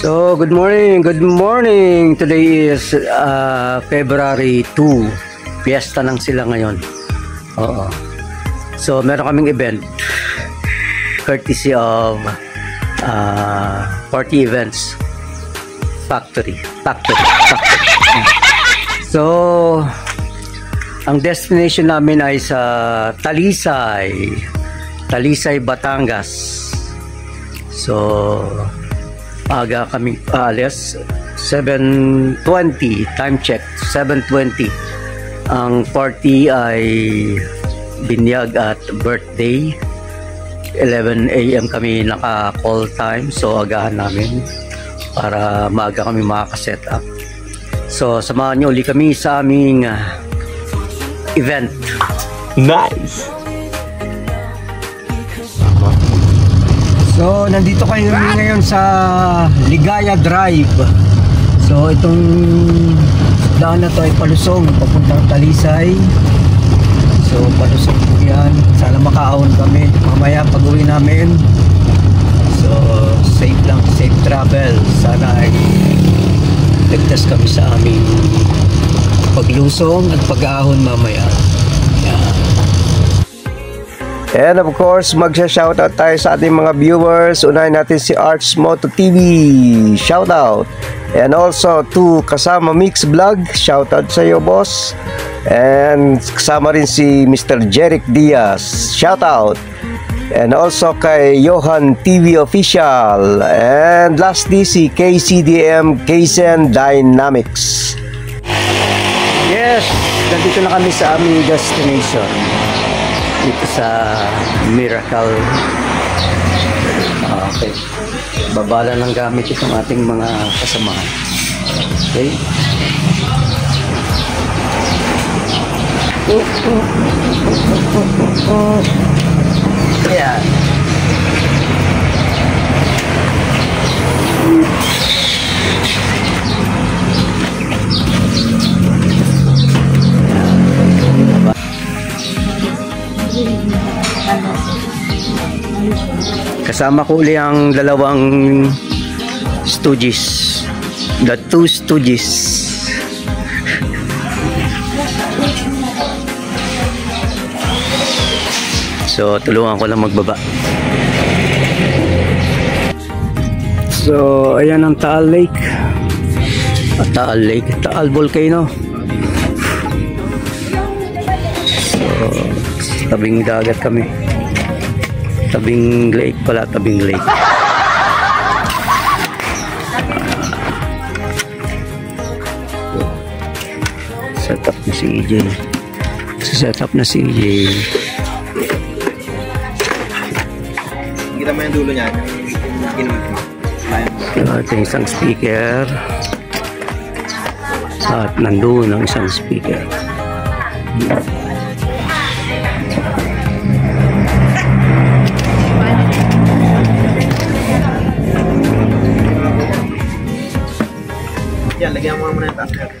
So, good morning, good morning. Today is February 2. Fiesta lang sila ngayon. Oo. So, meron kaming event courtesy of 40 Events Factory. So, ang destination namin ay sa Talisay, Batangas. So, aga kami alas 7:20, time check 7:20. Ang party ay binyag at birthday. 11 AM kami naka-call time, so agahan namin para maaga kami makaka-set up. So samahan niyo uli kami sa aming event. Nice. So, nandito kayo ngayon sa Ligaya Drive. So, itong daan na to ay palusong papuntang Talisay. So, palusong po yan. Sana makaahon kami mamaya pag uwi namin. So, safe lang, safe travel. Sana ay ligtas kami sa aming paglusong at pag-ahon mamaya. Yan. And of course, magsha-shoutout tayo sa ating mga viewers. Unahin natin si Arts Moto TV. Shoutout. And also to Kasama Mix Vlog. Shoutout sa iyo, boss. And kasama rin si Mr. Jeric Diaz. Shoutout. And also kay Johan TV Official. And lastly si KCDM Kaysen Dynamics. Yes, nandito na kami sa aming destination. Dito sa Miracle. Okay. Babala ng gamit itong ating mga kasamahan. Okay. Ayan. Kasama ko uli ang dalawang Stooges. The two Stooges. So, tulungan ko lang magbaba. So, ayan ang Taal Lake. Taal Volcano. So, tabing dagat kami. Tabing lake pala, tabing lake. Set up na si EJ. Set up na si EJ. Kita mo yung dulo niya. Ito yung isang speaker. At nandun ang isang speaker. Yan, lagyan mo muna yung tasker.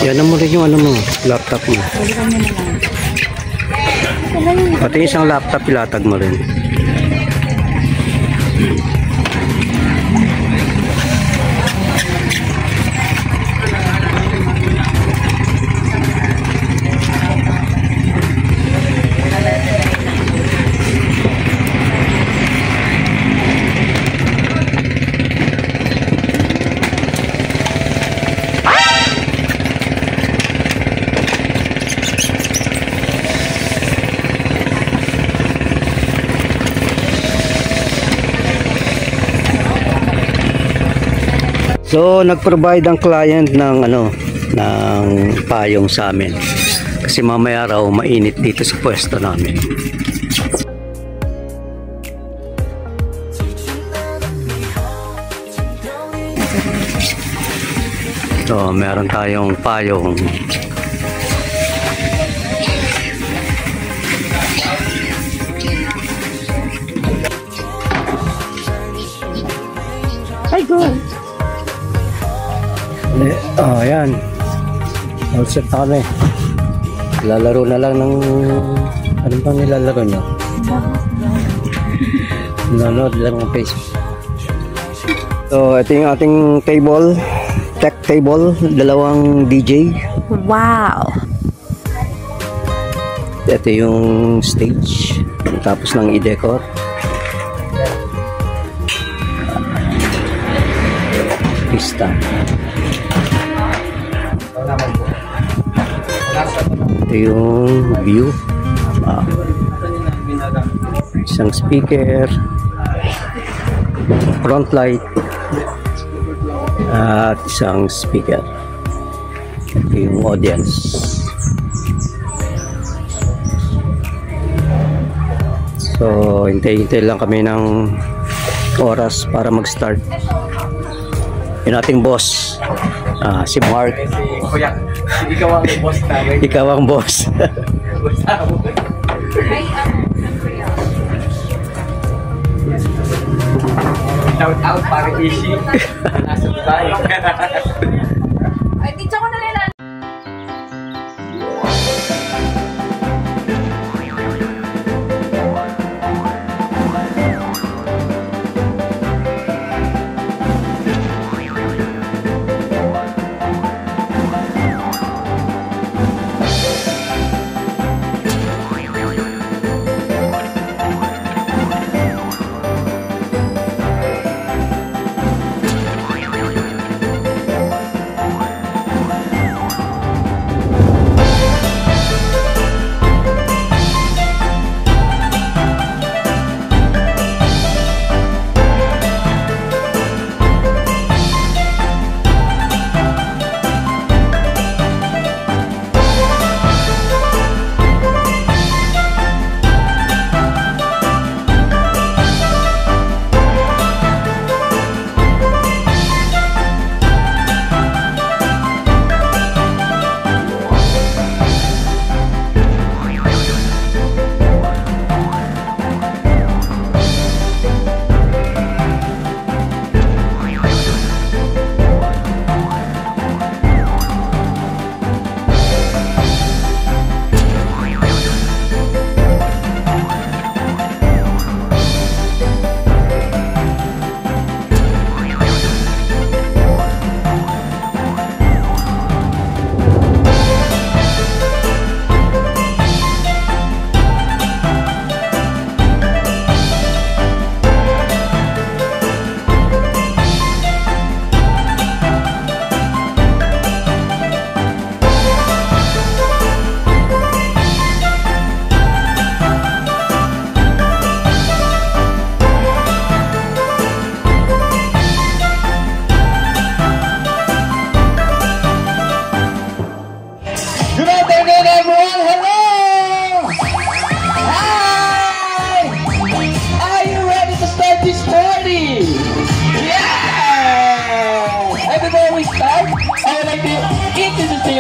Yan mo rin yung ano mo, laptop mo. Pati isang laptop ilatag mo rin. So, nag-provide ang client ng ng payong sa amin. Kasi mamaya raw mainit dito sa pwesto namin. So, meron tayong payong. Ay, go! Oh, ayan. All set na kami. Lalaro na lang ng... Ano bang nilalaro nyo? Nanonood lang ng Facebook. So, ito yung ating table. Tech table. Dalawang DJ. Wow! Ito yung stage. Tapos nang i-decor. Pista. Ito yung view. Isang speaker. Front light. At isang speaker. Ito yung audience. So, hintay-hintay lang kami ng oras para mag-start. Yung ating boss, si Mark. Kuya, ikaw ang boss namin. Ikaw ang boss. Shout out para Ishi. Nasa Dubai. Ay, teacher ko na nila.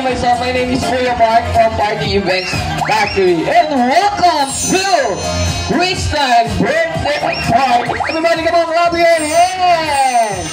myself. My name is Kuya Mark from Party Events Factory. And welcome to Wasteland Birthday Party. Everybody come on, clap your hands.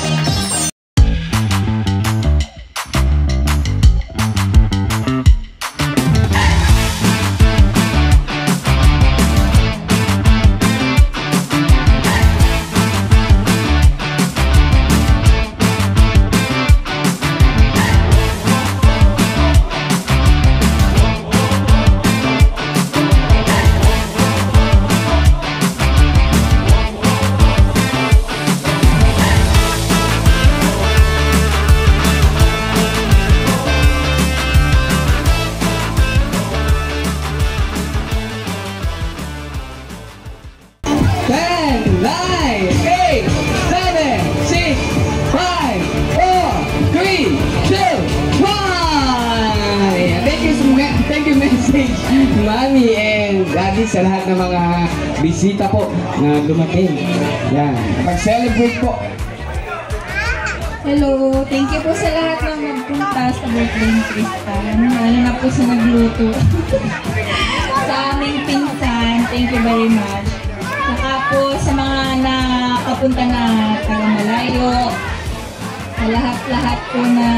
Mami and Daddy sa lahat ng mga bisita po na dumating. Yan, mag-celebrate po. Hello, thank you po sa lahat ng nagpunta sa birthday ni Crystal. Lalo na po sa nagluto. Sa aming pinsan, thank you very much. Saka po sa mga nakapunta na taga-malayo, sa lahat-lahat po na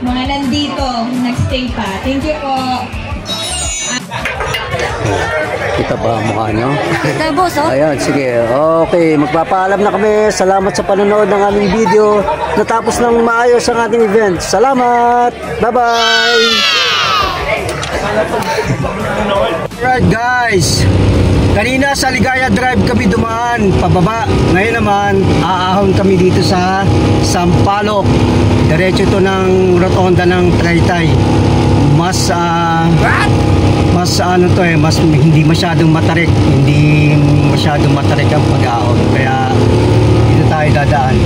mga nandito, nagstay pa. Thank you po. Kita ba ang mukha nyo? Kita, boss, oh. Ayan, sige. Okay, magpapaalam na kami. Salamat sa panonood ng aming video. Natapos ng maayos ang ating event. Salamat! Bye-bye! Alright guys, kanina sa Ligaya Drive kami dumaan pababa. Ngayon naman, aahon kami dito sa Sampaloc. Diretso ito ng rotonda ng Taytay. Mas hindi masyadong matarik, ang pag-aahon. Kaya dito tayo dadaan.